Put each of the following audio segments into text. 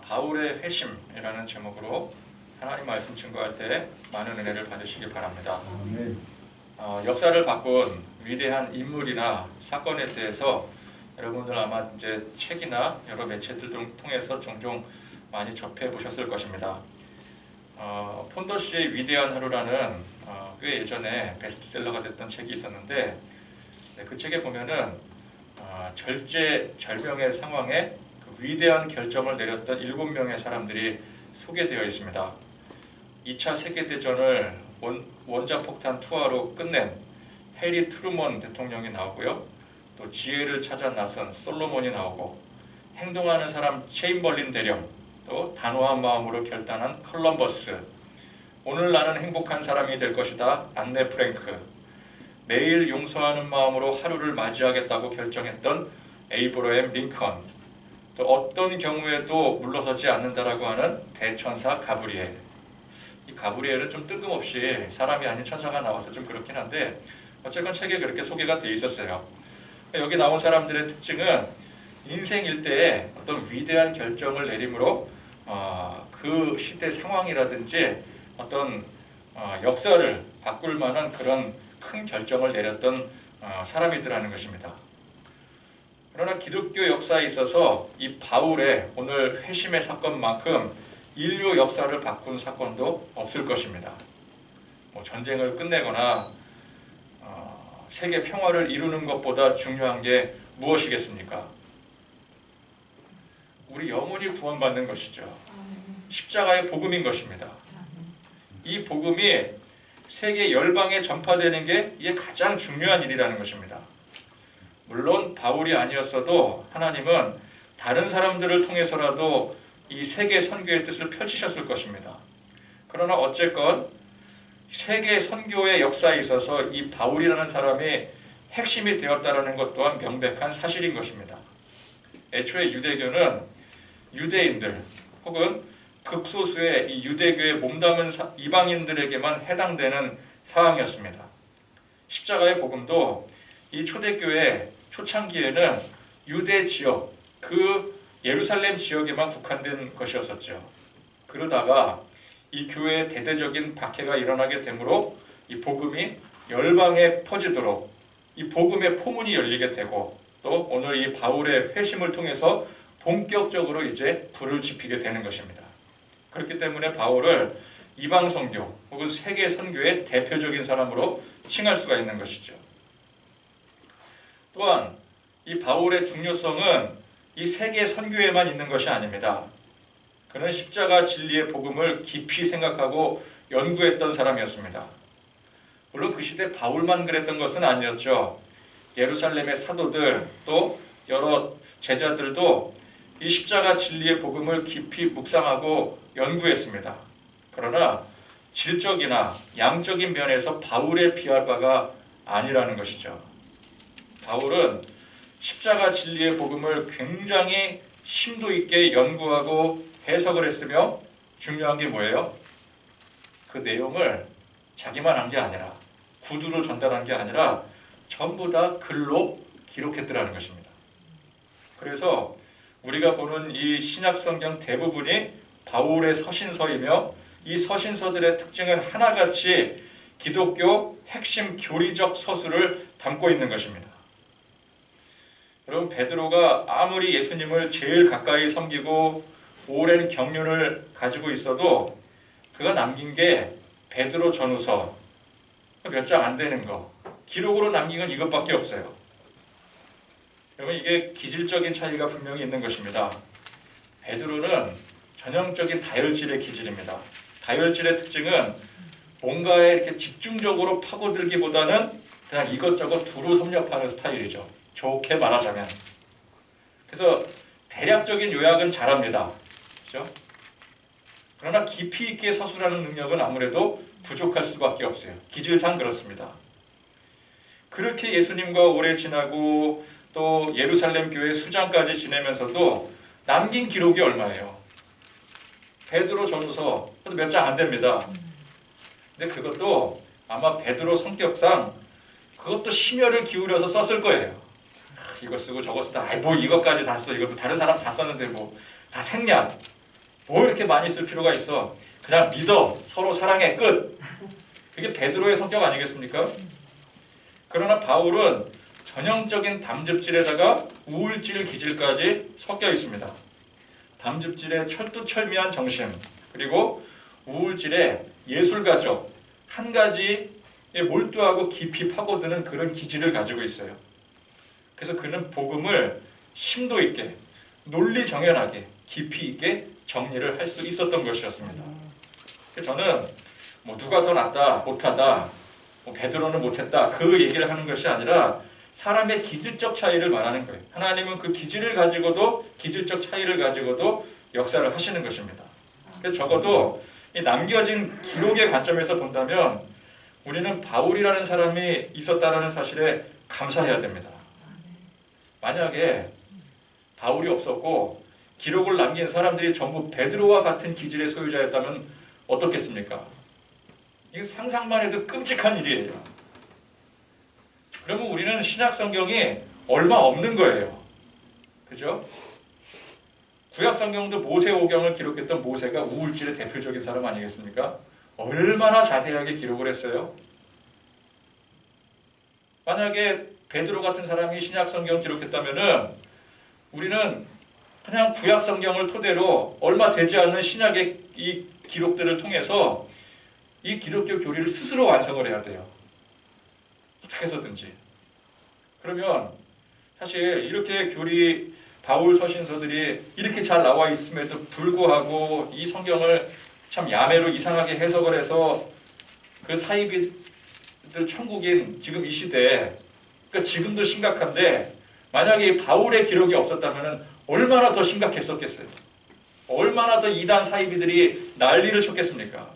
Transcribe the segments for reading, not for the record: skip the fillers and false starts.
바울의 회심이라는 제목으로 하나님 말씀 증거할 때 많은 은혜를 받으시기 바랍니다. 역사를 바꾼 위대한 인물이나 사건에 대해서 여러분들 아마 이제 책이나 여러 매체들 통해서 종종 많이 접해 보셨을 것입니다. 폰더시의 위대한 하루라는 꽤 예전에 베스트셀러가 됐던 책이 있었는데, 그 책에 보면은 절제절명의 상황에 그 위대한 결정을 내렸던 7명의 사람들이 소개되어 있습니다. 2차 세계대전을 원자폭탄 투하로 끝낸 해리 트루먼 대통령이 나오고요. 또 지혜를 찾아 나선 솔로몬이 나오고, 행동하는 사람 체인벌린 대령, 또 단호한 마음으로 결단한 컬럼버스, 오늘 나는 행복한 사람이 될 것이다 안네 프랭크, 매일 용서하는 마음으로 하루를 맞이하겠다고 결정했던 에이브러햄 링컨, 또 어떤 경우에도 물러서지 않는다라고 하는 대천사 가브리엘. 이 가브리엘은 좀 뜬금없이 사람이 아닌 천사가 나와서 좀 그렇긴 한데 어쨌건 책에 그렇게 소개가 되어 있었어요. 여기 나온 사람들의 특징은 인생 일대에 어떤 위대한 결정을 내림으로 그 시대 상황이라든지 어떤 역사를 바꿀 만한 그런 큰 결정을 내렸던 사람이더라는 것입니다. 그러나 기독교 역사에 있어서 이 바울의 오늘 회심의 사건만큼 인류 역사를 바꾼 사건도 없을 것입니다. 전쟁을 끝내거나 세계 평화를 이루는 것보다 중요한 게 무엇이겠습니까? 우리 영혼이 구원받는 것이죠. 십자가의 복음인 것입니다. 이 복음이 세계 열방에 전파되는 게 이게 가장 중요한 일이라는 것입니다. 물론 바울이 아니었어도 하나님은 다른 사람들을 통해서라도 이 세계 선교의 뜻을 펼치셨을 것입니다. 그러나 어쨌건 세계 선교의 역사에 있어서 이 바울이라는 사람이 핵심이 되었다는 것 또한 명백한 사실인 것입니다. 애초에 유대교는 유대인들 혹은 극소수의 이 유대교에 몸담은 이방인들에게만 해당되는 사항이었습니다. 십자가의 복음도 이 초대교회 초창기에는 유대 지역, 그 예루살렘 지역에만 국한된 것이었었죠. 그러다가 이 교회에 대대적인 박해가 일어나게 되므로 이 복음이 열방에 퍼지도록 이 복음의 포문이 열리게 되고, 또 오늘 이 바울의 회심을 통해서 본격적으로 이제 불을 지피게 되는 것입니다. 그렇기 때문에 바울을 이방 선교 혹은 세계 선교의 대표적인 사람으로 칭할 수가 있는 것이죠. 또한 이 바울의 중요성은 이 세계 선교에만 있는 것이 아닙니다. 그는 십자가 진리의 복음을 깊이 생각하고 연구했던 사람이었습니다. 물론 그 시대 바울만 그랬던 것은 아니었죠. 예루살렘의 사도들 또 여러 제자들도 이 십자가 진리의 복음을 깊이 묵상하고 연구했습니다. 그러나 질적이나 양적인 면에서 바울에 비할 바가 아니라는 것이죠. 바울은 십자가 진리의 복음을 굉장히 심도 있게 연구하고 해석을 했으며, 중요한 게 뭐예요? 그 내용을 자기만 한 게 아니라, 구두로 전달한 게 아니라 전부 다 글로 기록했더라는 것입니다. 그래서 우리가 보는 이 신약 성경 대부분이 바울의 서신서이며, 이 서신서들의 특징은 하나같이 기독교 핵심 교리적 서술을 담고 있는 것입니다. 여러분, 베드로가 아무리 예수님을 제일 가까이 섬기고 오랜 경륜을 가지고 있어도 그가 남긴 게 베드로 전후서 몇 장 안 되는 거, 기록으로 남긴 건 이것밖에 없어요. 여러분, 이게 기질적인 차이가 분명히 있는 것입니다. 베드로는 전형적인 다혈질의 기질입니다. 다혈질의 특징은 뭔가에 이렇게 집중적으로 파고들기보다는 그냥 이것저것 두루 섭렵하는 스타일이죠. 좋게 말하자면. 그래서 대략적인 요약은 잘합니다. 그렇죠? 그러나 깊이 있게 서술하는 능력은 아무래도 부족할 수밖에 없어요. 기질상 그렇습니다. 그렇게 예수님과 오래 지나고 또 예루살렘 교회 수장까지 지내면서도 남긴 기록이 얼마예요? 베드로 전후서 몇 장 안 됩니다. 근데 그것도 아마 베드로 성격상 그것도 심혈을 기울여서 썼을 거예요. 이거 쓰고 저거 쓰다, 뭐 이것까지 다 써. 이것도 다른 사람 다 썼는데 뭐 다 생략. 뭐 이렇게 많이 쓸 필요가 있어? 그냥 믿어. 서로 사랑해. 끝. 그게 베드로의 성격 아니겠습니까? 그러나 바울은 전형적인 담즙질에다가 우울질 기질까지 섞여 있습니다. 담즙질의 철두철미한 정신, 그리고 우울질의 예술가적, 한 가지에 몰두하고 깊이 파고드는 그런 기질을 가지고 있어요. 그래서 그는 복음을 심도 있게, 논리정연하게, 깊이 있게 정리를 할 수 있었던 것이었습니다. 저는 뭐 누가 더 낫다, 못하다, 뭐 베드로는 못했다, 그 얘기를 하는 것이 아니라 사람의 기질적 차이를 말하는 거예요. 하나님은 그 기질을 가지고도, 기질적 차이를 가지고도 역사를 하시는 것입니다. 그래서 적어도 이 남겨진 기록의 관점에서 본다면 우리는 바울이라는 사람이 있었다라는 사실에 감사해야 됩니다. 만약에 바울이 없었고 기록을 남긴 사람들이 전부 베드로와 같은 기질의 소유자였다면 어떻겠습니까? 이게 상상만 해도 끔찍한 일이에요. 그러면 우리는 신약 성경이 얼마 없는 거예요. 그죠? 구약 성경도 모세오경을 기록했던 모세가 우울질의 대표적인 사람 아니겠습니까? 얼마나 자세하게 기록을 했어요? 만약에 베드로 같은 사람이 신약 성경을 기록했다면은 우리는 그냥 구약 성경을 토대로 얼마 되지 않는 신약의 이 기록들을 통해서 이 기독교 교리를 스스로 완성을 해야 돼요. 어떻게 해서든지. 그러면 사실 이렇게 교리 바울 서신서들이 이렇게 잘 나와 있음에도 불구하고 이 성경을 참 야매로 이상하게 해석을 해서 그 사이비들 천국인 지금 이 시대에, 그러니까 지금도 심각한데 만약에 바울의 기록이 없었다면 얼마나 더 심각했었겠어요. 얼마나 더 이단 사이비들이 난리를 쳤겠습니까?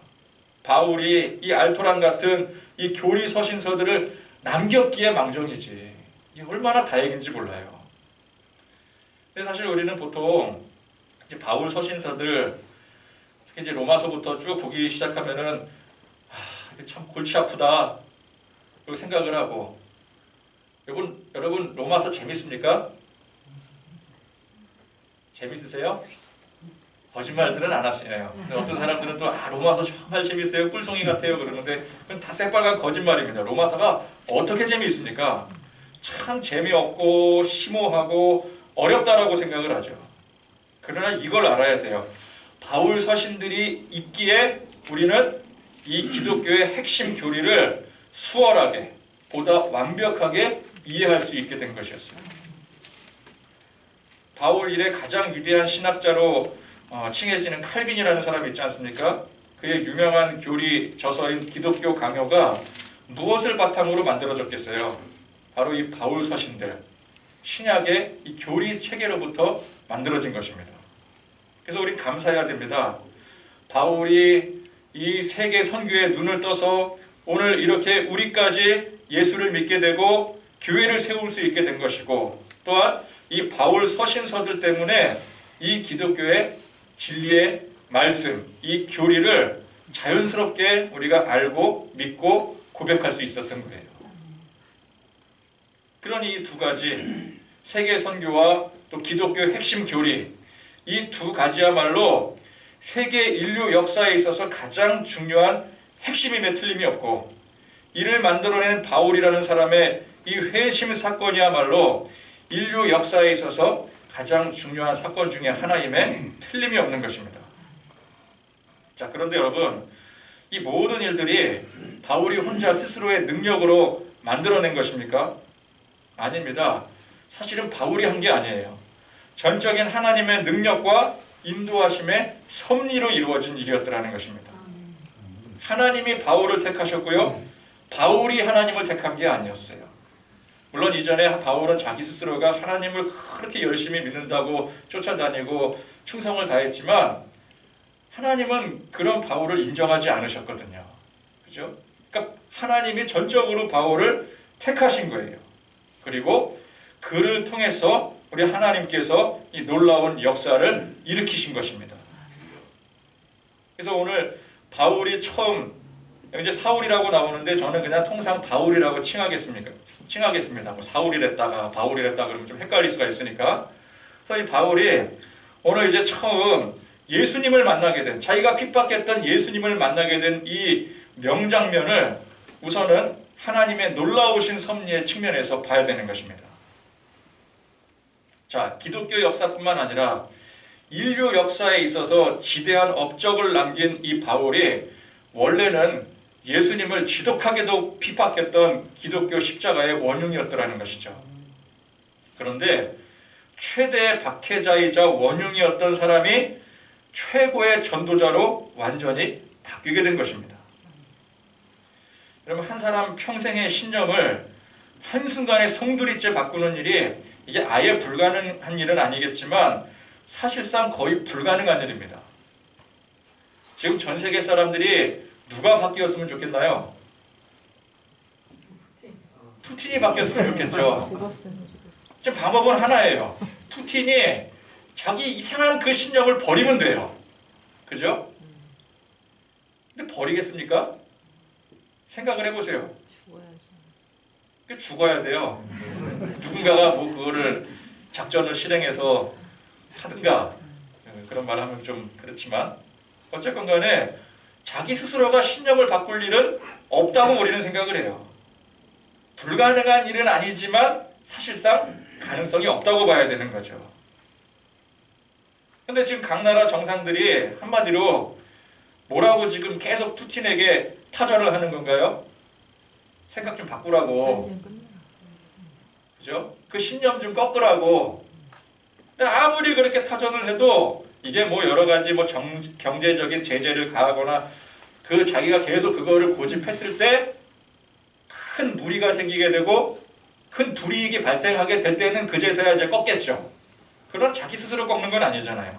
바울이 이 알토란 같은 이 교리 서신서들을 남겼기에 망정이지. 이게 얼마나 다행인지 몰라요. 근데 사실 우리는 보통 이제 바울 서신서들, 특히 이제 로마서부터 쭉 보기 시작하면은 이게 참 골치 아프다 그리고 생각을 하고, 여러분 로마서 재밌습니까? 재밌으세요? 거짓말들은 안 하시네요. 근데 어떤 사람들은 또 로마서 정말 재밌어요, 꿀송이 같아요 그러는데 그건 다 새빨간 거짓말입니다. 로마서가 어떻게 재미있습니까? 참 재미없고 심오하고 어렵다라고 생각을 하죠. 그러나 이걸 알아야 돼요. 바울 서신들이 있기에 우리는 이 기독교의 핵심 교리를 수월하게, 보다 완벽하게 이해할 수 있게 된 것이었어요. 바울 일의 가장 위대한 신학자로 칭해지는 칼빈이라는 사람이 있지 않습니까? 그의 유명한 교리 저서인 기독교 강요가 무엇을 바탕으로 만들어졌겠어요? 바로 이 바울 서신들, 신약의 이 교리 체계로부터 만들어진 것입니다. 그래서 우린 감사해야 됩니다. 바울이 이 세계 선교에 눈을 떠서 오늘 이렇게 우리까지 예수를 믿게 되고 교회를 세울 수 있게 된 것이고, 또한 이 바울 서신서들 때문에 이 기독교의 진리의 말씀, 이 교리를 자연스럽게 우리가 알고 믿고 고백할 수 있었던 거예요. 그러니 이 두 가지, 세계 선교와 또 기독교 핵심 교리, 이 두 가지야말로 세계 인류 역사에 있어서 가장 중요한 핵심임에 틀림이 없고, 이를 만들어낸 바울이라는 사람의 이 회심 사건이야말로 인류 역사에 있어서 가장 중요한 사건 중에 하나임에 틀림이 없는 것입니다. 자, 그런데 여러분, 이 모든 일들이 바울이 혼자 스스로의 능력으로 만들어낸 것입니까? 아닙니다. 사실은 바울이 한 게 아니에요. 전적인 하나님의 능력과 인도하심의 섭리로 이루어진 일이었더라는 것입니다. 하나님이 바울을 택하셨고요, 바울이 하나님을 택한 게 아니었어요. 물론 이전에 바울은 자기 스스로가 하나님을 그렇게 열심히 믿는다고 쫓아다니고 충성을 다했지만 하나님은 그런 바울을 인정하지 않으셨거든요. 그죠? 그러니까 하나님이 전적으로 바울을 택하신 거예요. 그리고 그를 통해서 우리 하나님께서 이 놀라운 역사를 일으키신 것입니다. 그래서 오늘 바울이 처음, 이제 사울이라고 나오는데 저는 그냥 통상 바울이라고 칭하겠습니다. 뭐 사울이랬다가 바울이랬다 그러면 좀 헷갈릴 수가 있으니까. 그래서 이 바울이 오늘 이제 처음 예수님을 만나게 된, 자기가 핍박했던 예수님을 만나게 된 이 명장면을 우선은 하나님의 놀라우신 섭리의 측면에서 봐야 되는 것입니다. 자, 기독교 역사뿐만 아니라 인류 역사에 있어서 지대한 업적을 남긴 이 바울이 원래는 예수님을 지독하게도 핍박했던 기독교 십자가의 원흉이었더라는 것이죠. 그런데 최대의 박해자이자 원흉이었던 사람이 최고의 전도자로 완전히 바뀌게 된 것입니다. 여러분, 한 사람 평생의 신념을 한순간에 송두리째 바꾸는 일이 이게 아예 불가능한 일은 아니겠지만 사실상 거의 불가능한 일입니다. 지금 전 세계 사람들이 누가 바뀌었으면 좋겠나요? 푸틴이 바뀌었으면 좋겠죠. 지금 방법은 하나예요. 푸틴이 자기 이상한 그 신념을 버리면 돼요. 그죠? 근데 버리겠습니까? 생각을 해보세요. 죽어야 돼요. 누군가가 뭐 그거를 작전을 실행해서 하든가, 그런 말 하면 좀 그렇지만 어쨌건 간에 자기 스스로가 신념을 바꿀 일은 없다고 우리는 생각을 해요. 불가능한 일은 아니지만 사실상 가능성이 없다고 봐야 되는 거죠. 근데 지금 각 나라 정상들이 한마디로 뭐라고 지금 계속 푸틴에게 타전을 하는 건가요? 생각 좀 바꾸라고. 그죠? 그 신념 좀 꺾으라고. 근데 아무리 그렇게 타전을 해도 이게 뭐 여러 가지 뭐 경제적인 제재를 가하거나 그 자기가 계속 그거를 고집했을 때 큰 무리가 생기게 되고 큰 불이익이 발생하게 될 때는 그제서야 이제 꺾겠죠. 그러나 자기 스스로 꺾는 건 아니잖아요.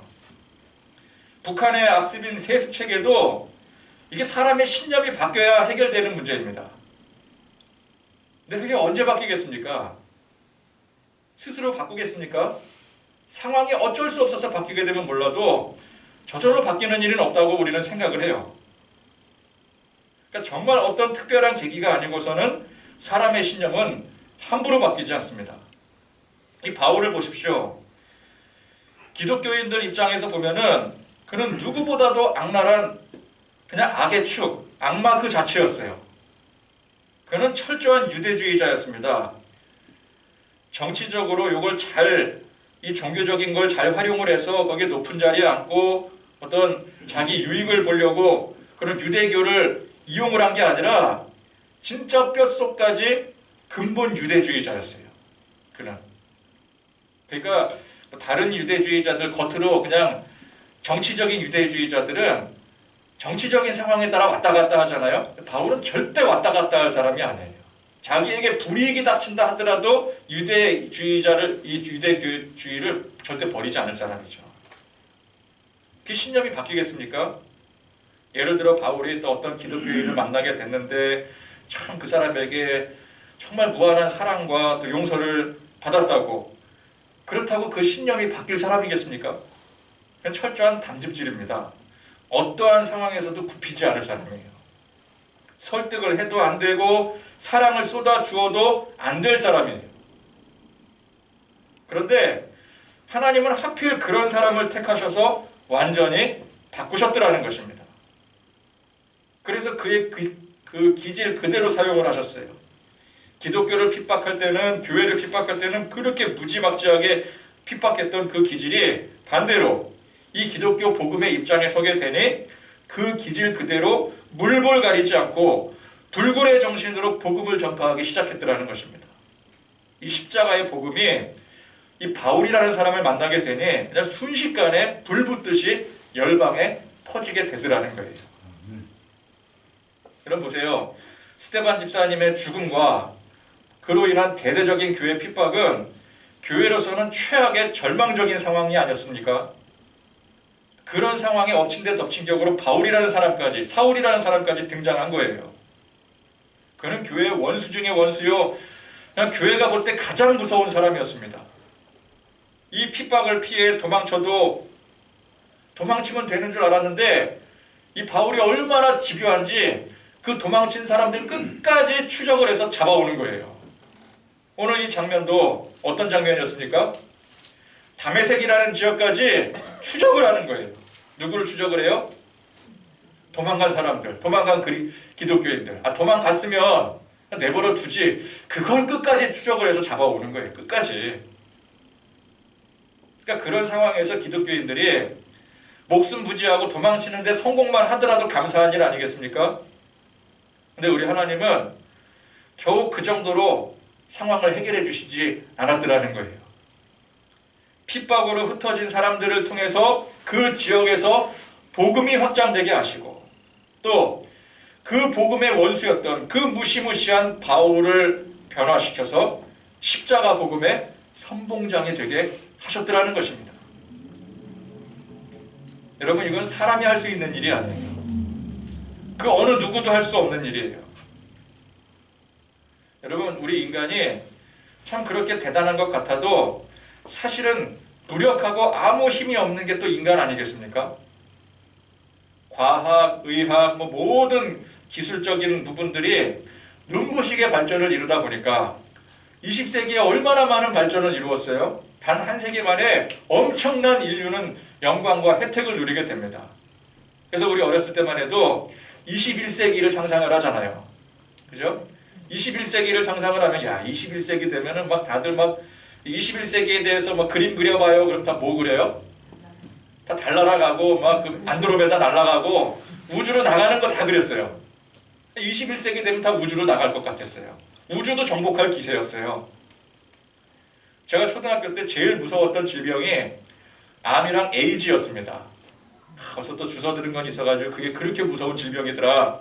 북한의 악습인 세습체계도 이게 사람의 신념이 바뀌어야 해결되는 문제입니다. 근데 그게 언제 바뀌겠습니까? 스스로 바꾸겠습니까? 상황이 어쩔 수 없어서 바뀌게 되면 몰라도 저절로 바뀌는 일은 없다고 우리는 생각을 해요. 그러니까 정말 어떤 특별한 계기가 아니고서는 사람의 신념은 함부로 바뀌지 않습니다. 이 바울을 보십시오. 기독교인들 입장에서 보면은 그는 누구보다도 악랄한 그냥 악의 축, 악마 그 자체였어요. 그는 철저한 유대주의자였습니다. 정치적으로 이걸 이 종교적인 걸 잘 활용을 해서 거기에 높은 자리에 앉고 어떤 자기 유익을 보려고 그런 유대교를 이용을 한 게 아니라 진짜 뼛속까지 근본 유대주의자였어요. 그는. 그러니까 다른 유대주의자들 겉으로 그냥 정치적인 유대주의자들은 정치적인 상황에 따라 왔다 갔다 하잖아요. 바울은 절대 왔다 갔다 할 사람이 아니에요. 자기에게 불이익이 닥친다 하더라도 이 유대주의를 절대 버리지 않을 사람이죠. 그 신념이 바뀌겠습니까? 예를 들어 바울이 또 어떤 기독교인을 만나게 됐는데 참 그 사람에게 정말 무한한 사랑과 또 용서를 받았다고, 그렇다고 그 신념이 바뀔 사람이겠습니까? 그냥 철저한 담즙질입니다. 어떠한 상황에서도 굽히지 않을 사람이에요. 설득을 해도 안 되고 사랑을 쏟아 주어도 안 될 사람이에요. 그런데 하나님은 하필 그런 사람을 택하셔서 완전히 바꾸셨더라는 것입니다. 그래서 그의 그 기질 그대로 사용을 하셨어요. 기독교를 핍박할 때는, 교회를 핍박할 때는 그렇게 무지막지하게 핍박했던 그 기질이 반대로 이 기독교 복음의 입장에 서게 되니 그 기질 그대로 물불 가리지 않고 불굴의 정신으로 복음을 전파하기 시작했더라는 것입니다. 이 십자가의 복음이 이 바울이라는 사람을 만나게 되니 그냥 순식간에 불 붙듯이 열방에 퍼지게 되더라는 거예요. 여러분 보세요. 스데반 집사님의 죽음과 그로 인한 대대적인 교회 핍박은 교회로서는 최악의 절망적인 상황이 아니었습니까? 그런 상황에 엎친 데 덮친 격으로 바울이라는 사람까지, 사울이라는 사람까지 등장한 거예요. 그는 교회의 원수 중에 원수요, 그냥 교회가 볼 때 가장 무서운 사람이었습니다. 이 핍박을 피해 도망쳐도 도망치면 되는 줄 알았는데 이 바울이 얼마나 집요한지 그 도망친 사람들 끝까지 추적을 해서 잡아오는 거예요. 오늘 이 장면도 어떤 장면이었습니까? 다메섹이라는 지역까지 추적을 하는 거예요. 누구를 추적을 해요? 도망간 사람들, 도망간 기독교인들. 도망갔으면 내버려 두지. 그걸 끝까지 추적을 해서 잡아오는 거예요. 끝까지. 그러니까 그런 상황에서 기독교인들이 목숨 부지하고 도망치는데 성공만 하더라도 감사한 일 아니겠습니까? 근데 우리 하나님은 겨우 그 정도로 상황을 해결해 주시지 않았더라는 거예요. 핍박으로 흩어진 사람들을 통해서 그 지역에서 복음이 확장되게 하시고, 또 그 복음의 원수였던 그 무시무시한 바울을 변화시켜서 십자가 복음의 선봉장이 되게 하셨더라는 것입니다. 여러분, 이건 사람이 할 수 있는 일이 아니에요. 그 어느 누구도 할 수 없는 일이에요. 여러분, 우리 인간이 참 그렇게 대단한 것 같아도 사실은 무력하고 아무 힘이 없는 게 또 인간 아니겠습니까? 과학, 의학, 모든 기술적인 부분들이 눈부시게 발전을 이루다 보니까 20세기에 얼마나 많은 발전을 이루었어요? 단 한 세기 만에 엄청난 인류는 영광과 혜택을 누리게 됩니다. 그래서 우리 어렸을 때만 해도 21세기를 상상을 하잖아요. 그죠? 21세기를 상상을 하면 21세기 되면은 다들 21세기에 대해서 그림 그려봐요. 그럼 다 뭐 그려요? 다 달나라 가고 그 안드로메다 날아가고 우주로 나가는 거 다 그렸어요. 21세기 되면 다 우주로 나갈 것 같았어요. 우주도 정복할 기세였어요. 제가 초등학교 때 제일 무서웠던 질병이 암이랑 에이즈였습니다. 벌써 또 주워 들은 건 있어가지고 그게 그렇게 무서운 질병이더라.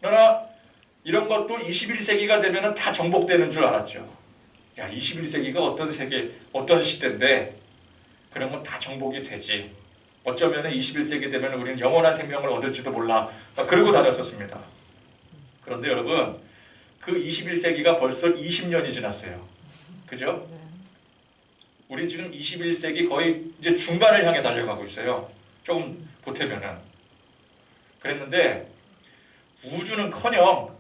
그러나 이런 것도 21세기가 되면 다 정복되는 줄 알았죠. 21세기가 어떤 세계, 어떤 시대인데 그런 건 다 정복이 되지. 어쩌면 21세기 되면 우리는 영원한 생명을 얻을지도 몰라. 그러고 다녔었습니다. 그런데 여러분, 그 21세기가 벌써 20년이 지났어요. 그죠? 우리 지금 21세기 거의 이제 중반을 향해 달려가고 있어요. 조금 보태면은. 그랬는데 우주는커녕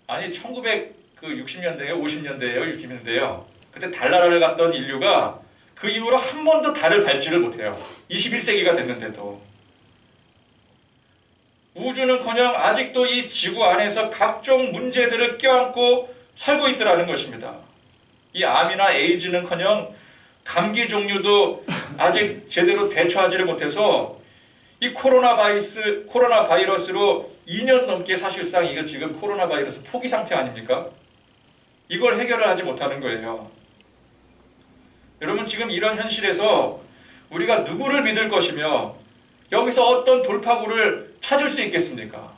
1960년대에 50년대에요, 60년대에요. 그때 달나라를 갔던 인류가 그 이후로 한 번도 달을 밟지를 못해요. 21세기가 됐는데도. 우주는커녕 아직도 이 지구 안에서 각종 문제들을 껴안고 살고 있더라는 것입니다. 이 암이나 에이즈는커녕 감기 종류도 아직 제대로 대처하지를 못해서 이 코로나 바이러스로 2년 넘게 사실상 이거 지금 코로나 바이러스 포기 상태 아닙니까? 이걸 해결을 하지 못하는 거예요. 여러분, 지금 이런 현실에서 우리가 누구를 믿을 것이며 여기서 어떤 돌파구를 찾을 수 있겠습니까?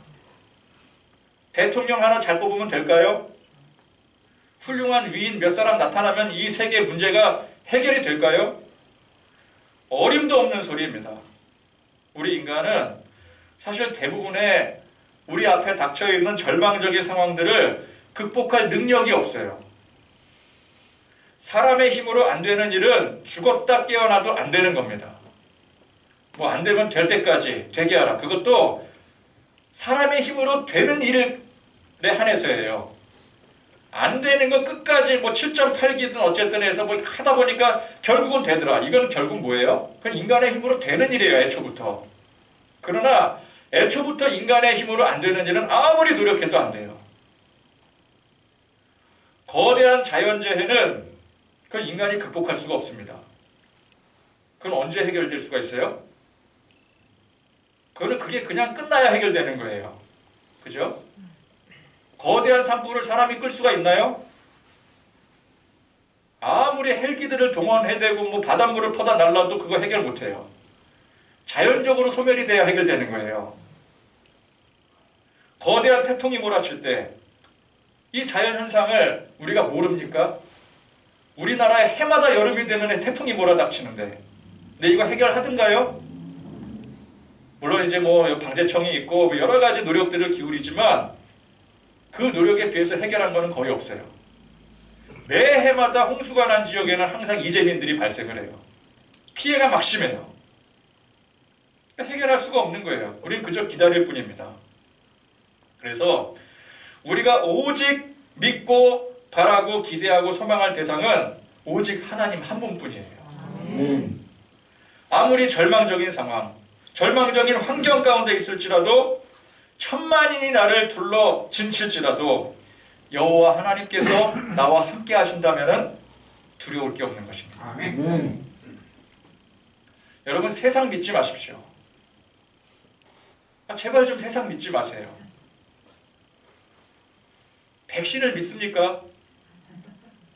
대통령 하나 잘 뽑으면 될까요? 훌륭한 위인 몇 사람 나타나면 이 세계 문제가 해결이 될까요? 어림도 없는 소리입니다. 우리 인간은 사실 대부분의 우리 앞에 닥쳐있는 절망적인 상황들을 극복할 능력이 없어요. 사람의 힘으로 안 되는 일은 죽었다 깨어나도 안 되는 겁니다. 안 되면 될 때까지 되게 하라. 그것도 사람의 힘으로 되는 일에 한해서예요. 안 되는 거 끝까지 7.8기든 어쨌든 해서 하다 보니까 결국은 되더라. 이건 결국 뭐예요? 그건 인간의 힘으로 되는 일이에요, 애초부터. 그러나 애초부터 인간의 힘으로 안 되는 일은 아무리 노력해도 안 돼요. 거대한 자연재해는 그건 인간이 극복할 수가 없습니다. 그건 언제 해결될 수가 있어요? 그게 그냥 끝나야 해결되는 거예요. 그죠? 거대한 산불을 사람이 끌 수가 있나요? 아무리 헬기들을 동원해대고 바닷물을 퍼다 날라도 그거 해결 못해요. 자연적으로 소멸이 돼야 해결되는 거예요. 거대한 태풍이 몰아칠 때 이 자연현상을 우리가 모릅니까? 우리나라에 해마다 여름이 되면 태풍이 몰아닥치는데, 근데 이거 해결하든가요? 물론 이제 방재청이 있고 여러 가지 노력들을 기울이지만 그 노력에 비해서 해결한 거는 거의 없어요. 매해마다 홍수가 난 지역에는 항상 이재민들이 발생을 해요. 피해가 막심해요. 해결할 수가 없는 거예요. 우리는 그저 기다릴 뿐입니다. 그래서 우리가 오직 믿고 바라고 기대하고 소망할 대상은 오직 하나님 한 분뿐이에요. 아무리 절망적인 상황, 절망적인 환경 가운데 있을지라도 천만인이 나를 둘러 진칠지라도 여호와 하나님께서 나와 함께 하신다면 두려울 게 없는 것입니다. 아멘. 여러분, 세상 믿지 마십시오. 제발 좀 세상 믿지 마세요. 백신을 믿습니까?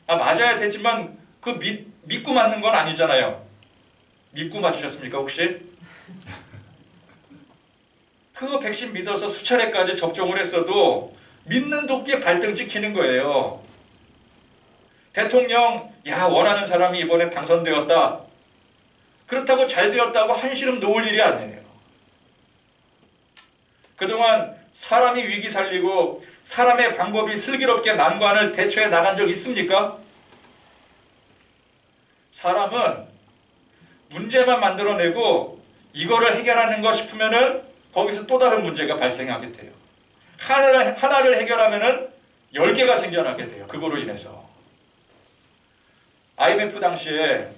맞아야 되지만 그 믿고 맞는 건 아니잖아요. 믿고 맞으셨습니까 혹시? 그거 백신 믿어서 수차례까지 접종을 했어도 믿는 도끼에 발등 찍히는 거예요. 대통령, 원하는 사람이 이번에 당선되었다. 그렇다고 잘 되었다고 한시름 놓을 일이 아니에요. 그동안 사람이 위기 살리고 사람의 방법이 슬기롭게 난관을 대처해 나간 적 있습니까? 사람은 문제만 만들어내고 이거를 해결하는 것 싶으면은 거기서 또 다른 문제가 발생하게 돼요. 하나를 해결하면은 10개가 생겨나게 돼요. 그거로 인해서. IMF 당시에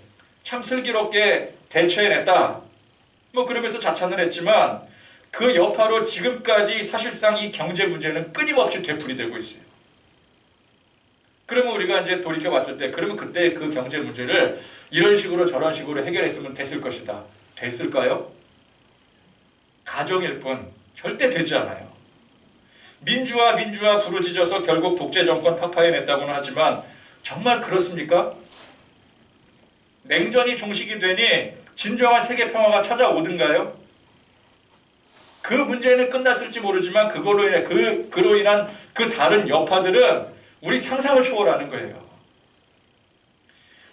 참 슬기롭게 대처해냈다. 그러면서 자찬을 했지만 그 여파로 지금까지 사실상 이 경제 문제는 끊임없이 되풀이되고 있어요. 그러면 우리가 이제 돌이켜 봤을 때, 그러면 그때 그 경제 문제를 이런 식으로 저런 식으로 해결했으면 됐을 것이다. 됐을까요? 가정일 뿐 절대 되지 않아요. 민주화 부르짖어서 결국 독재 정권 타파해냈다고는 하지만 정말 그렇습니까? 냉전이 종식이 되니 진정한 세계 평화가 찾아오든가요? 그 문제는 끝났을지 모르지만 그로 인한 그 다른 여파들은 우리 상상을 초월하는 거예요.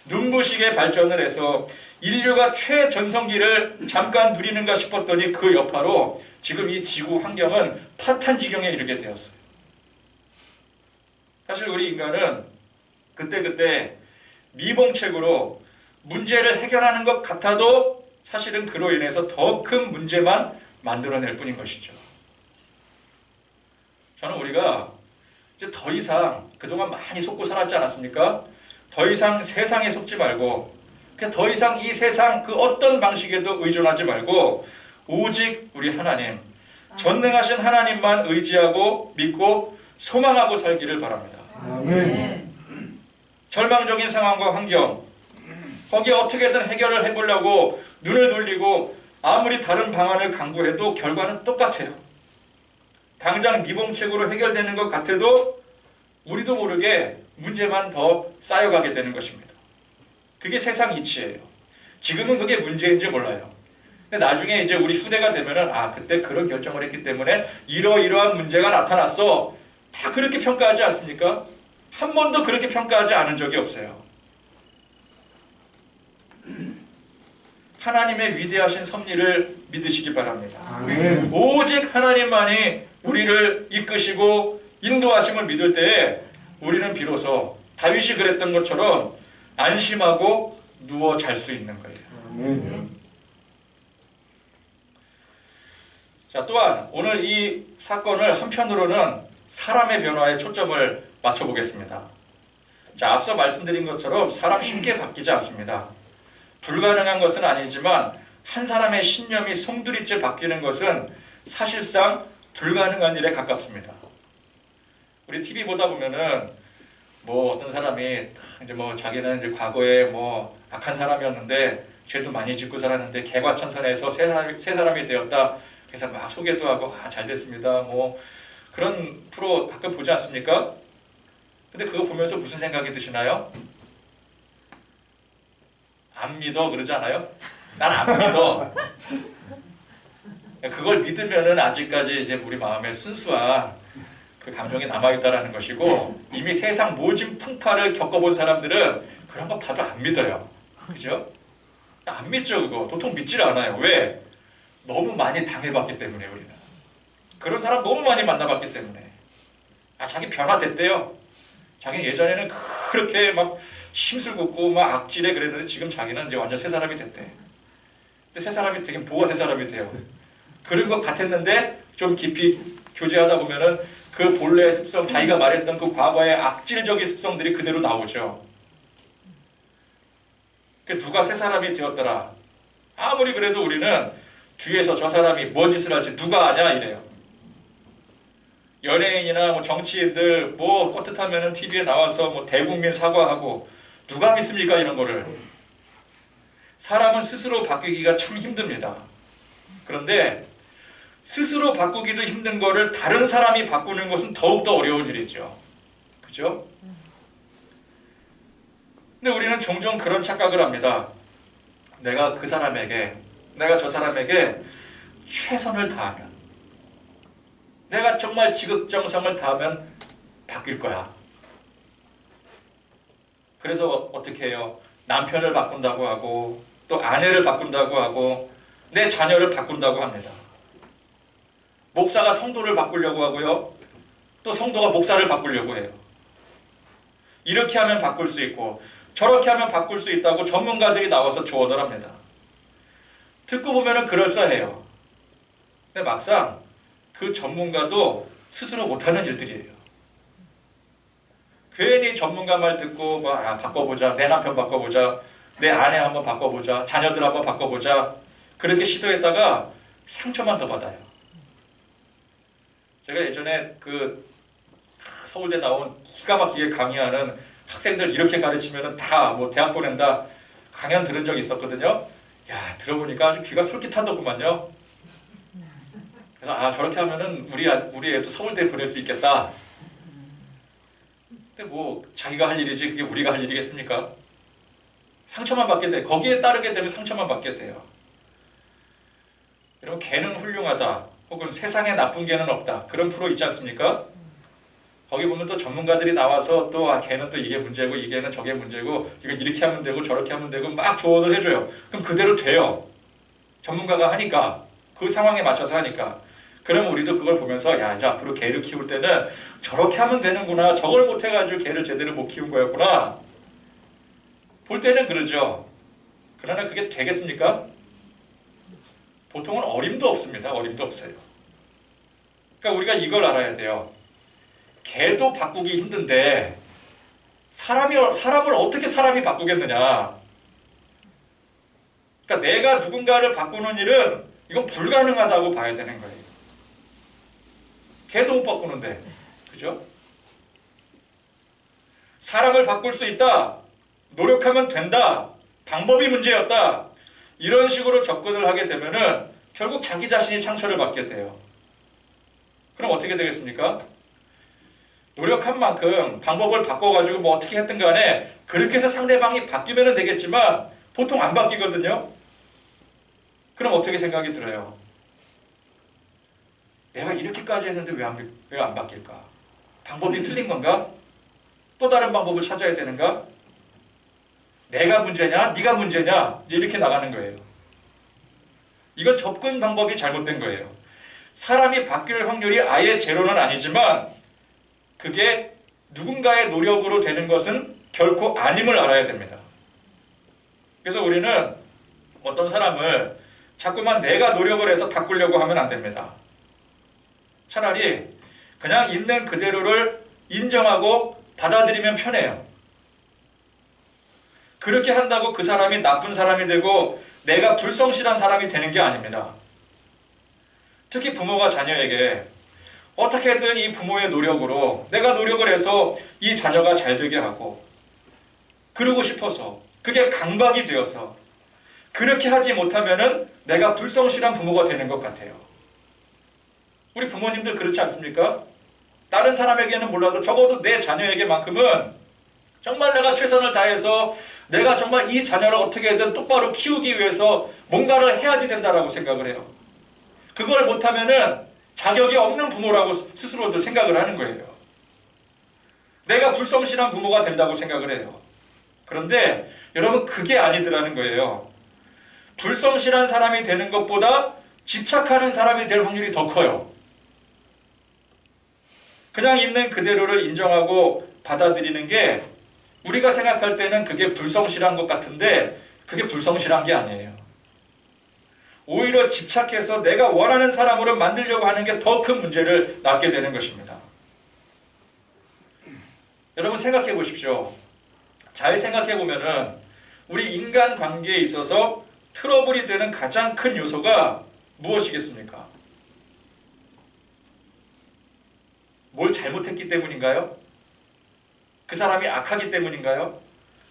눈부시게 발전을 해서 인류가 최전성기를 잠깐 누리는가 싶었더니 그 여파로 지금 이 지구 환경은 파탄 지경에 이르게 되었어요. 사실 우리 인간은 그때그때 미봉책으로 문제를 해결하는 것 같아도 사실은 그로 인해서 더 큰 문제만 만들어낼 뿐인 것이죠. 저는 우리가 이제 더 이상 그동안 많이 속고 살았지 않았습니까? 더 이상 세상에 속지 말고, 그래서 더 이상 이 세상 그 어떤 방식에도 의존하지 말고 오직 우리 하나님, 전능하신 하나님만 의지하고 믿고 소망하고 살기를 바랍니다. 아멘. 절망적인 상황과 환경, 거기에 어떻게든 해결을 해보려고 눈을 돌리고 아무리 다른 방안을 강구해도 결과는 똑같아요. 당장 미봉책으로 해결되는 것 같아도 우리도 모르게 문제만 더 쌓여가게 되는 것입니다. 그게 세상 이치예요. 지금은 그게 문제인지 몰라요. 근데 나중에 이제 우리 후대가 되면은 그때 그런 결정을 했기 때문에 이러이러한 문제가 나타났어. 다 그렇게 평가하지 않습니까? 한 번도 그렇게 평가하지 않은 적이 없어요. 하나님의 위대하신 섭리를 믿으시기 바랍니다. 아멘. 오직 하나님만이 우리를 이끄시고 인도하심을 믿을 때에 우리는 비로소 다윗이 그랬던 것처럼 안심하고 누워 잘 수 있는 거예요. 아멘. 자, 또한 오늘 이 사건을 한편으로는 사람의 변화에 초점을 맞춰보겠습니다. 자, 앞서 말씀드린 것처럼 사람 쉽게 바뀌지 않습니다. 불가능한 것은 아니지만 한 사람의 신념이 송두리째 바뀌는 것은 사실상 불가능한 일에 가깝습니다. 우리 TV 보다 보면은 어떤 사람이 이제 자기는 이제 과거에 악한 사람이었는데 죄도 많이 짓고 살았는데 개과천선해서 새 사람이 되었다. 그래서 막 소개도 하고 잘 됐습니다. 그런 프로 가끔 보지 않습니까? 근데 그거 보면서 무슨 생각이 드시나요? 안 믿어 그러지 않아요? 난 안 믿어. 그걸 믿으면은 아직까지 이제 우리 마음에 순수한 그 감정이 남아있다라는 것이고, 이미 세상 모진 풍파를 겪어본 사람들은 그런 거 봐도 안 믿어요. 그죠? 안 믿죠. 그거 도통 믿질 않아요. 왜? 너무 많이 당해봤기 때문에. 우리는 그런 사람 너무 많이 만나봤기 때문에. 자기 변화됐대요. 자기는 예전에는 그렇게 막 힘쓸궂고 막 악질에 그랬는데 지금 자기는 이제 완전 새 사람이 됐대. 근데 새 사람이 되긴 뭐가 새 사람이 돼요. 그런 것 같았는데 좀 깊이 교제하다 보면은 그 본래의 습성, 자기가 말했던 그 과거의 악질적인 습성들이 그대로 나오죠. 누가 새 사람이 되었더라. 아무리 그래도 우리는 뒤에서 저 사람이 뭔 짓을 할지 누가 아냐 이래요. 연예인이나 뭐 정치인들 뭐 떳떳하면은 TV에 나와서 뭐 대국민 사과하고 누가 믿습니까 이런 거를. 사람은 스스로 바뀌기가 참 힘듭니다. 그런데 스스로 바꾸기도 힘든 거를 다른 사람이 바꾸는 것은 더욱더 어려운 일이죠. 그죠? 근데 우리는 종종 그런 착각을 합니다. 내가 그 사람에게, 내가 저 사람에게 최선을 다하면, 내가 정말 지극정성을 다하면 바뀔 거야. 그래서 어떻게 해요? 남편을 바꾼다고 하고, 또 아내를 바꾼다고 하고, 내 자녀를 바꾼다고 합니다. 목사가 성도를 바꾸려고 하고요. 또 성도가 목사를 바꾸려고 해요. 이렇게 하면 바꿀 수 있고 저렇게 하면 바꿀 수 있다고 전문가들이 나와서 조언을 합니다. 듣고 보면 그럴싸해요. 근데 막상 그 전문가도 스스로 못하는 일들이에요. 괜히 전문가 말 듣고 바꿔보자, 내 남편 바꿔보자, 내 아내 한번 바꿔보자, 자녀들 한번 바꿔보자, 그렇게 시도했다가 상처만 더 받아요. 제가 예전에 그 서울대 나온 기가 막히게 강의하는 학생들 이렇게 가르치면 다 뭐 대학 보낸다 강연 들은 적이 있었거든요. 야, 들어보니까 아주 귀가 솔깃하더구만요. 그래서 저렇게 하면은 우리 애도 서울대 보낼 수 있겠다. 근데 뭐 자기가 할 일이지 그게 우리가 할 일이겠습니까? 상처만 받게 돼. 거기에 따르게 되면 상처만 받게 돼요. 여러분, 개는 훌륭하다. 혹은 세상에 나쁜 개는 없다. 그런 프로 있지 않습니까? 거기 보면 또 전문가들이 나와서 또 걔는 또 이게 문제고 이 개는 저게 문제고 이건 이렇게 하면 되고 저렇게 하면 되고 막 조언을 해줘요. 그럼 그대로 돼요. 전문가가 하니까. 그 상황에 맞춰서 하니까. 그러면 우리도 그걸 보면서 야, 이제 앞으로 개를 키울 때는 저렇게 하면 되는구나. 저걸 못해가지고 개를 제대로 못 키운 거였구나. 볼 때는 그러죠. 그러나 그게 되겠습니까? 보통은 어림도 없습니다. 어림도 없어요. 그러니까 우리가 이걸 알아야 돼요. 개도 바꾸기 힘든데 사람을 어떻게 사람이 바꾸겠느냐. 그러니까 내가 누군가를 바꾸는 일은 이건 불가능하다고 봐야 되는 거예요. 개도 못 바꾸는데. 그죠? 사람을 바꿀 수 있다. 노력하면 된다. 방법이 문제였다. 이런 식으로 접근을 하게 되면은 결국 자기 자신이 상처를 받게 돼요. 그럼 어떻게 되겠습니까? 노력한 만큼 방법을 바꿔가지고 뭐 어떻게 했든 간에 그렇게 해서 상대방이 바뀌면 되겠지만 보통 안 바뀌거든요. 그럼 어떻게 생각이 들어요? 내가 이렇게까지 했는데 왜 안 바뀔까? 방법이 틀린 건가? 또 다른 방법을 찾아야 되는가? 내가 문제냐? 네가 문제냐? 이제 이렇게 나가는 거예요. 이건 접근 방법이 잘못된 거예요. 사람이 바뀔 확률이 아예 제로는 아니지만 그게 누군가의 노력으로 되는 것은 결코 아님을 알아야 됩니다. 그래서 우리는 어떤 사람을 자꾸만 내가 노력을 해서 바꾸려고 하면 안 됩니다. 차라리 그냥 있는 그대로를 인정하고 받아들이면 편해요. 그렇게 한다고 그 사람이 나쁜 사람이 되고 내가 불성실한 사람이 되는 게 아닙니다. 특히 부모가 자녀에게 어떻게든 이 부모의 노력으로 내가 노력을 해서 이 자녀가 잘 되게 하고 그러고 싶어서 그게 강박이 되어서 그렇게 하지 못하면은 내가 불성실한 부모가 되는 것 같아요. 우리 부모님들 그렇지 않습니까? 다른 사람에게는 몰라도 적어도 내 자녀에게만큼은 정말 내가 최선을 다해서 내가 정말 이 자녀를 어떻게든 똑바로 키우기 위해서 뭔가를 해야지 된다라고 생각을 해요. 그걸 못하면은 자격이 없는 부모라고 스스로들 생각을 하는 거예요. 내가 불성실한 부모가 된다고 생각을 해요. 그런데 여러분 그게 아니더라는 거예요. 불성실한 사람이 되는 것보다 집착하는 사람이 될 확률이 더 커요. 그냥 있는 그대로를 인정하고 받아들이는 게 우리가 생각할 때는 그게 불성실한 것 같은데 그게 불성실한 게 아니에요. 오히려 집착해서 내가 원하는 사람으로 만들려고 하는 게 더 큰 문제를 낳게 되는 것입니다. 여러분 생각해 보십시오. 잘 생각해 보면은 우리 인간 관계에 있어서 트러블이 되는 가장 큰 요소가 무엇이겠습니까? 뭘 잘못했기 때문인가요? 그 사람이 악하기 때문인가요?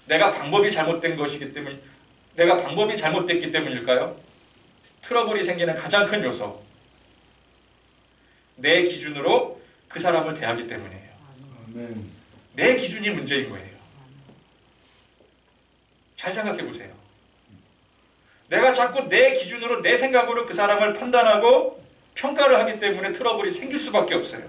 내가 방법이 잘못된 것이기 때문, 내가 방법이 잘못됐기 때문일까요? 트러블이 생기는 가장 큰 요소, 내 기준으로 그 사람을 대하기 때문이에요. 아멘. 내 기준이 문제인 거예요. 잘 생각해 보세요. 내가 자꾸 내 기준으로, 내 생각으로 그 사람을 판단하고 평가를 하기 때문에 트러블이 생길 수밖에 없어요.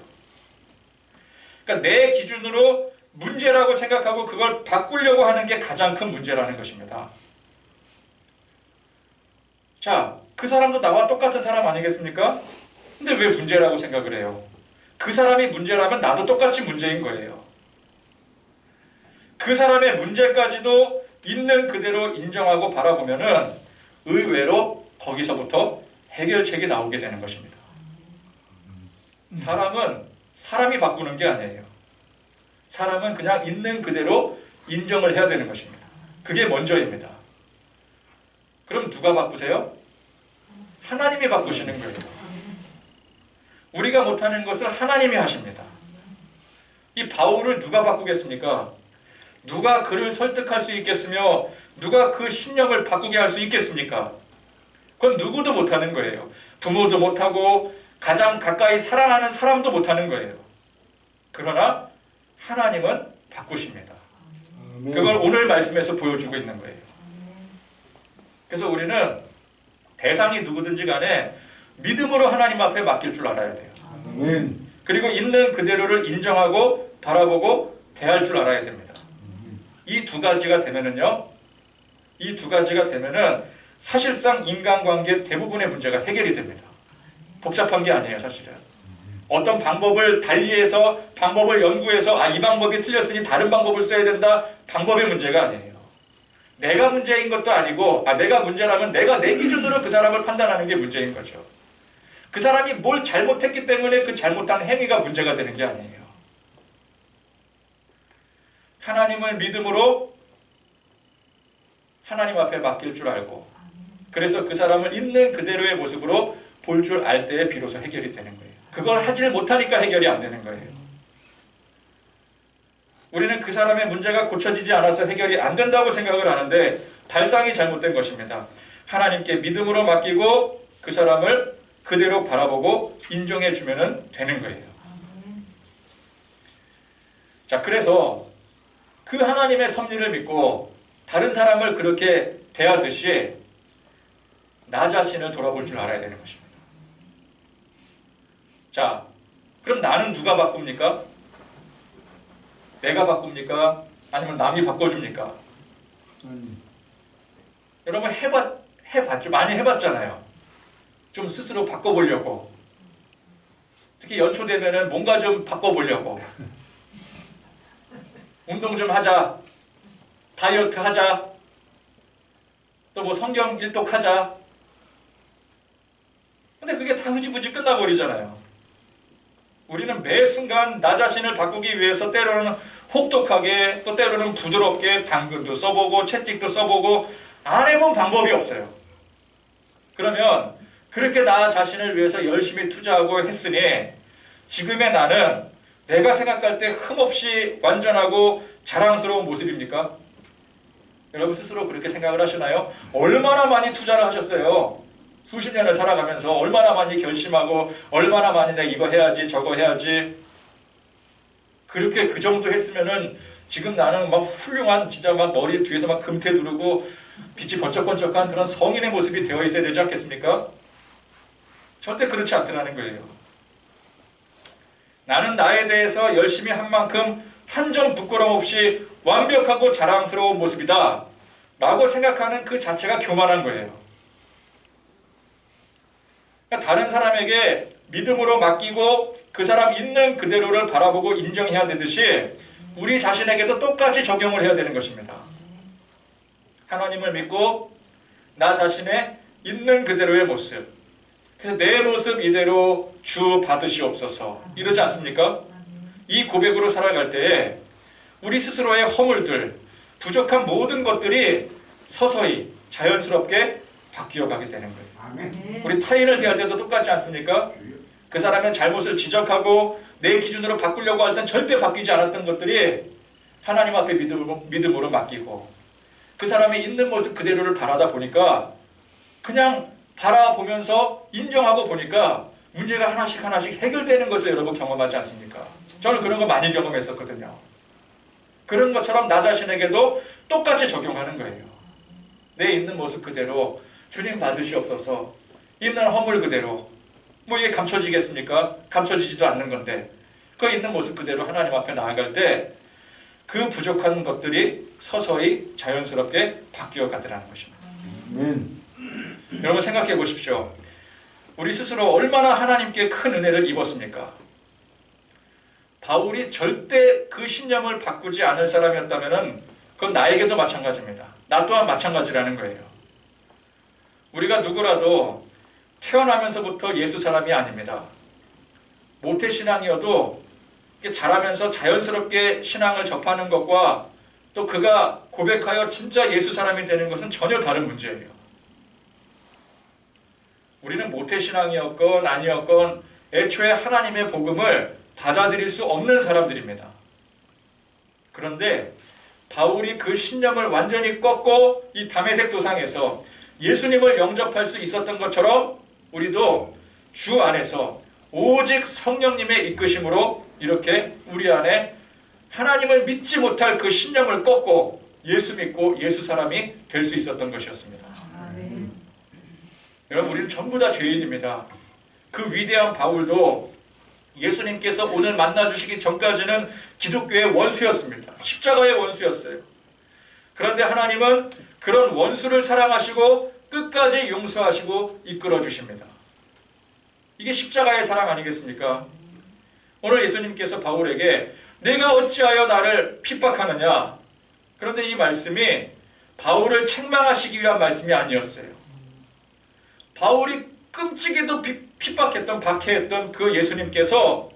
그러니까 내 기준으로 문제라고 생각하고 그걸 바꾸려고 하는 게 가장 큰 문제라는 것입니다. 자, 그 사람도 나와 똑같은 사람 아니겠습니까? 근데 왜 문제라고 생각을 해요? 그 사람이 문제라면 나도 똑같이 문제인 거예요. 그 사람의 문제까지도 있는 그대로 인정하고 바라보면은 의외로 거기서부터 해결책이 나오게 되는 것입니다. 사람은 사람이 바꾸는 게 아니에요. 사람은 그냥 있는 그대로 인정을 해야 되는 것입니다. 그게 먼저입니다. 그럼 누가 바꾸세요? 하나님이 바꾸시는 거예요. 우리가 못하는 것을 하나님이 하십니다. 이 바울을 누가 바꾸겠습니까? 누가 그를 설득할 수 있겠으며 누가 그 신념을 바꾸게 할 수 있겠습니까? 그건 누구도 못하는 거예요. 부모도 못하고 가장 가까이 사랑하는 사람도 못하는 거예요. 그러나 하나님은 바꾸십니다. 아멘. 그걸 오늘 말씀에서 보여주고 있는 거예요. 그래서 우리는 대상이 누구든지 간에 믿음으로 하나님 앞에 맡길 줄 알아야 돼요. 아멘. 그리고 있는 그대로를 인정하고 바라보고 대할 줄 알아야 됩니다. 이 두 가지가 되면은요, 이 두 가지가 되면은 사실상 인간관계 대부분의 문제가 해결이 됩니다. 복잡한 게 아니에요, 사실은. 어떤 방법을 달리해서 방법을 연구해서 이 방법이 틀렸으니 다른 방법을 써야 된다, 방법의 문제가 아니에요. 내가 문제인 것도 아니고 내가 문제라면 내가 내 기준으로 그 사람을 판단하는 게 문제인 거죠. 그 사람이 뭘 잘못했기 때문에 그 잘못한 행위가 문제가 되는 게 아니에요. 하나님을 믿음으로 하나님 앞에 맡길 줄 알고, 그래서 그 사람을 있는 그대로의 모습으로 볼 줄 알 때에 비로소 해결이 되는 거예요. 그걸 하질 못하니까 해결이 안 되는 거예요. 우리는 그 사람의 문제가 고쳐지지 않아서 해결이 안 된다고 생각을 하는데 발상이 잘못된 것입니다. 하나님께 믿음으로 맡기고 그 사람을 그대로 바라보고 인정해 주면 되는 거예요. 자, 그래서 그 하나님의 섭리를 믿고 다른 사람을 그렇게 대하듯이 나 자신을 돌아볼 줄 알아야 되는 것입니다. 자, 그럼 나는 누가 바꿉니까? 내가 바꿉니까? 아니면 남이 바꿔줍니까? 여러분 해봤죠? 많이 해봤잖아요. 좀 스스로 바꿔보려고. 특히 연초 되면은 뭔가 좀 바꿔보려고. 운동 좀 하자. 다이어트 하자. 또 뭐 성경 일독하자. 근데 그게 다 흐지부지 끝나버리잖아요. 우리는 매 순간 나 자신을 바꾸기 위해서 때로는 혹독하게, 또 때로는 부드럽게 당근도 써보고 채찍도 써보고 안 해본 방법이 없어요. 그러면 그렇게 나 자신을 위해서 열심히 투자하고 했으니 지금의 나는 내가 생각할 때 흠없이 완전하고 자랑스러운 모습입니까? 여러분 스스로 그렇게 생각을 하시나요? 얼마나 많이 투자를 하셨어요? 수십 년을 살아가면서 얼마나 많이 결심하고 얼마나 많이 내가 이거 해야지 저거 해야지. 그렇게 그 정도 했으면은 지금 나는 막 훌륭한, 진짜 막 머리 뒤에서 막 금태 두르고 빛이 번쩍번쩍한 그런 성인의 모습이 되어 있어야 되지 않겠습니까? 절대 그렇지 않더라는 거예요. 나는 나에 대해서 열심히 한 만큼 한 점 부끄럼 없이 완벽하고 자랑스러운 모습이다 라고 생각하는 그 자체가 교만한 거예요. 그러니까 다른 사람에게 믿음으로 맡기고 그 사람 있는 그대로를 바라보고 인정해야 되듯이 우리 자신에게도 똑같이 적용을 해야 되는 것입니다. 하나님을 믿고 나 자신의 있는 그대로의 모습, 그래서 내 모습 이대로 주 받으시옵소서 이러지 않습니까? 이 고백으로 살아갈 때에 우리 스스로의 허물들, 부족한 모든 것들이 서서히 자연스럽게 바뀌어 가게 되는 거예요. 아멘. 우리 타인을 대할 때도 똑같지 않습니까? 그 사람의 잘못을 지적하고 내 기준으로 바꾸려고 할 땐 절대 바뀌지 않았던 것들이 하나님 앞에 믿음으로 맡기고 그 사람의 있는 모습 그대로를 바라다 보니까 그냥 바라보면서 인정하고 보니까 문제가 하나씩 해결되는 것을 여러분 경험하지 않습니까? 저는 그런 거 많이 경험했었거든요. 그런 것처럼 나 자신에게도 똑같이 적용하는 거예요. 내 있는 모습 그대로 주님 받으시옵소서. 있는 허물 그대로. 뭐 이게 감춰지겠습니까? 감춰지지도 않는 건데 그 있는 모습 그대로 하나님 앞에 나아갈 때 그 부족한 것들이 서서히 자연스럽게 바뀌어 가더라는 것입니다. 아멘. 여러분 생각해 보십시오. 우리 스스로 얼마나 하나님께 큰 은혜를 입었습니까? 바울이 절대 그 신념을 바꾸지 않을 사람이었다면 그건 나에게도 마찬가지입니다. 나 또한 마찬가지라는 거예요. 우리가 누구라도 태어나면서부터 예수 사람이 아닙니다. 모태신앙이어도 자라면서 자연스럽게 신앙을 접하는 것과 또 그가 고백하여 진짜 예수 사람이 되는 것은 전혀 다른 문제예요. 우리는 모태신앙이었건 아니었건 애초에 하나님의 복음을 받아들일 수 없는 사람들입니다. 그런데 바울이 그 신념을 완전히 꺾고 이 다메섹 도상에서 예수님을 영접할 수 있었던 것처럼 우리도 주 안에서 오직 성령님의 이끄심으로 이렇게 우리 안에 하나님을 믿지 못할 그 신념을 꺾고 예수 믿고 예수 사람이 될 수 있었던 것이었습니다. 아멘. 여러분 우리는 전부 다 죄인입니다. 그 위대한 바울도 예수님께서 오늘 만나주시기 전까지는 기독교의 원수였습니다. 십자가의 원수였어요. 그런데 하나님은 그런 원수를 사랑하시고 끝까지 용서하시고 이끌어 주십니다. 이게 십자가의 사랑 아니겠습니까? 오늘 예수님께서 바울에게 내가 어찌하여 나를 핍박하느냐? 그런데 이 말씀이 바울을 책망하시기 위한 말씀이 아니었어요. 바울이 끔찍이도 핍박했던 박해했던 그 예수님께서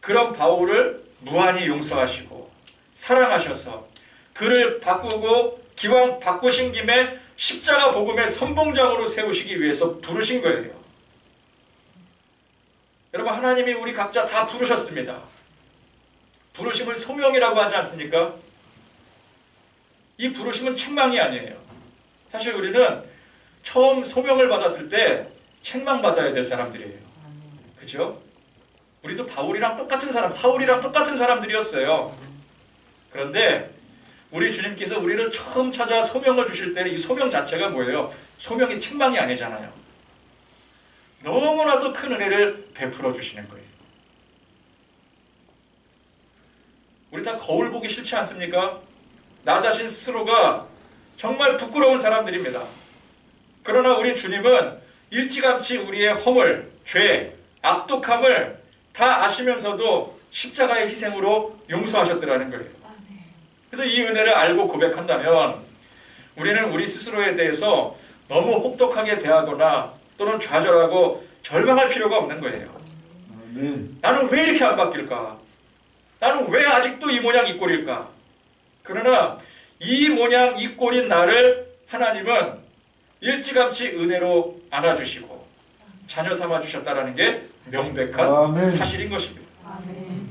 그런 바울을 무한히 용서하시고 사랑하셔서 그를 바꾸고 기왕 바꾸신 김에 십자가 복음의 선봉장으로 세우시기 위해서 부르신 거예요. 여러분 하나님이 우리 각자 다 부르셨습니다. 부르심을 소명이라고 하지 않습니까? 이 부르심은 책망이 아니에요. 사실 우리는 처음 소명을 받았을 때 책망받아야 될 사람들이에요. 그죠? 우리도 바울이랑 똑같은 사람, 사울이랑 똑같은 사람들이었어요. 그런데 우리 주님께서 우리를 처음 찾아 소명을 주실 때는 이 소명 자체가 뭐예요? 소명이 책망이 아니잖아요. 너무나도 큰 은혜를 베풀어 주시는 거예요. 우리 다 거울 보기 싫지 않습니까? 나 자신 스스로가 정말 부끄러운 사람들입니다. 그러나 우리 주님은 일찌감치 우리의 허물, 죄, 악독함을 다 아시면서도 십자가의 희생으로 용서하셨더라는 거예요. 그래서 이 은혜를 알고 고백한다면 우리는 우리 스스로에 대해서 너무 혹독하게 대하거나 또는 좌절하고 절망할 필요가 없는 거예요. 아멘. 나는 왜 이렇게 안 바뀔까? 나는 왜 아직도 이 모양 이 꼴일까? 그러나 이 모양 이 꼴인 나를 하나님은 일찌감치 은혜로 안아주시고 자녀 삼아주셨다는 게 명백한 아멘. 사실인 것입니다. 아멘.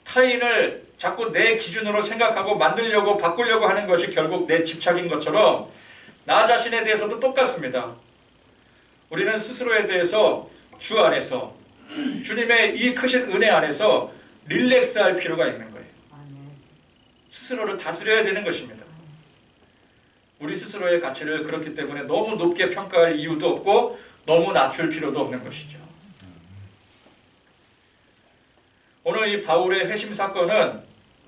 타인을 자꾸 내 기준으로 생각하고 만들려고 바꾸려고 하는 것이 결국 내 집착인 것처럼 나 자신에 대해서도 똑같습니다. 우리는 스스로에 대해서 주 안에서 주님의 이 크신 은혜 안에서 릴렉스할 필요가 있는 거예요. 스스로를 다스려야 되는 것입니다. 우리 스스로의 가치를 그렇기 때문에 너무 높게 평가할 이유도 없고 너무 낮출 필요도 없는 것이죠. 오늘 이 바울의 회심 사건은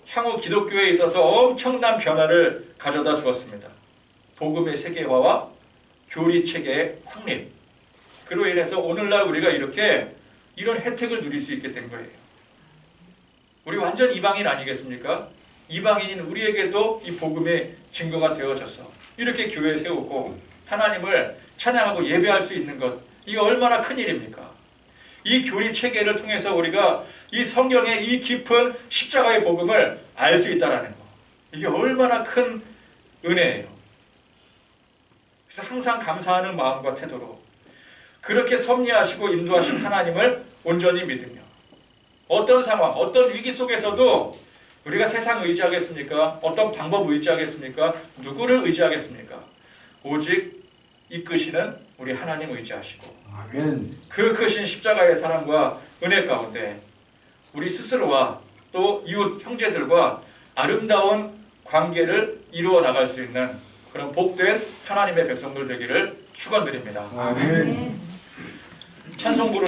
향후 기독교에 있어서 엄청난 변화를 가져다 주었습니다. 복음의 세계화와 교리 체계의 확립. 그로 인해서 오늘날 우리가 이렇게 이런 혜택을 누릴 수 있게 된 거예요. 우리 완전 이방인 아니겠습니까? 이방인인 우리에게도 이 복음의 증거가 되어져서 이렇게 교회 세우고 하나님을 찬양하고 예배할 수 있는 것, 이게 얼마나 큰 일입니까? 이 교리 체계를 통해서 우리가 이 성경의 이 깊은 십자가의 복음을 알 수 있다는 거, 이게 얼마나 큰 은혜예요. 그래서 항상 감사하는 마음과 태도로 그렇게 섭리하시고 인도하신 하나님을 온전히 믿으며 어떤 상황, 어떤 위기 속에서도 우리가 세상 의지하겠습니까? 어떤 방법 의지하겠습니까? 누구를 의지하겠습니까? 오직 이끄시는 우리 하나님 의지하시고 아멘. 그 크신 십자가의 사랑과 은혜 가운데 우리 스스로와 또 이웃 형제들과 아름다운 관계를 이루어 나갈 수 있는 그런 복된 하나님의 백성들 되기를 축원드립니다. 아멘. 찬송 부르